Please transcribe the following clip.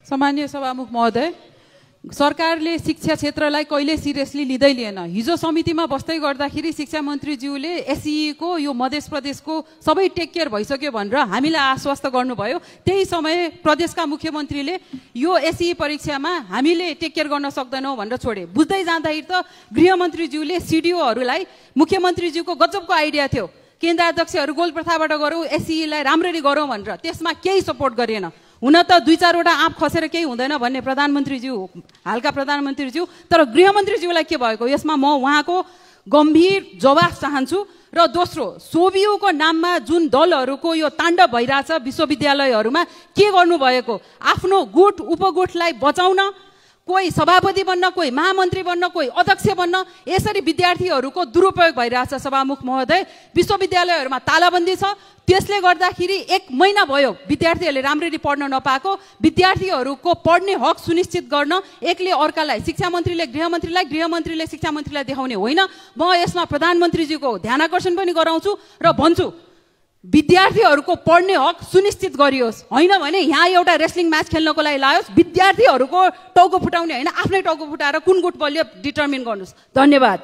सम्माननीय सभामुख महोदय, सरकारले शिक्षा क्षेत्रलाई कहिले सिरियसली लिँदै लिएन। हिजो समितिमा बस्दै गर्दाखेरि शिक्षा मन्त्रीज्यूले एसई को यो मध्य प्रदेशको सबै टेक केयर भइसक्यो भनेर हामीलाई आश्वस्त गर्नुभयो। त्यही समय प्रदेशका मुख्यमन्त्रीले यो एसई परीक्षामा हामीले टेक केयर गर्न सक्दैनौँ भनेर छोडे। बुझ्दै जाँदाखेरि त गृहमन्त्रीज्यूले सिडिओहरूलाई मुख्यमन्त्रीज्यूको गजबको आइडिया थियो, केन्द्राध्यक्षहरू गोल प्रथाबाट गरौँ, एसईलाई राम्ररी गरौँ भनेर, त्यसमा केही सपोर्ट गरिएन। हुन त 2-4 वटा आँप खसेर केही हुँदैन भन्ने प्रधानमन्त्रीज्यू, हालका प्रधानमन्त्रीज्यू, तर गृहमन्त्रीज्यूलाई के भएको? यसमा म उहाँको गम्भीर जवाफ चाहन्छु। र दोस्रो, सोभियूको नाममा जुन दलहरूको यो ताण्डव भइरहेछ विश्वविद्यालयहरूमा, के गर्नुभएको? आफ्नो गुट उपगुटलाई बचाउन, कोही सभापति बन्न, कोही महामन्त्री बन्न, कोही अध्यक्ष बन्न, यसरी विद्यार्थीहरूको दुरुपयोग भइरहेछ। सभामुख महोदय, विश्वविद्यालयहरूमा तालाबन्दी छ, त्यसले गर्दाखेरि 1 महिना भयो विद्यार्थीहरूले राम्ररी पढ्न नपाएको। विद्यार्थीहरूको पढ्ने हक सुनिश्चित गर्न एकले अर्कालाई, शिक्षा मन्त्रीले गृहमन्त्रीलाई, गृहमन्त्रीले शिक्षा मन्त्रीलाई देखाउने होइन। म यसमा प्रधानमन्त्रीज्यूको ध्यानाकर्षण पनि गराउँछु र भन्छु, विद्यार्थीहरूको पढ्ने हक सुनिश्चित गरियोस्। होइन भने यहाँ एउटा रेस्लिङ म्याच खेल्नको लागि लायोस्, विद्यार्थीहरूको टाउको फुटाउने होइन, आफ्नै टाउको फुटाएर कुन गुट बलियो डिटर्मिन गर्नुहोस्। धन्यवाद।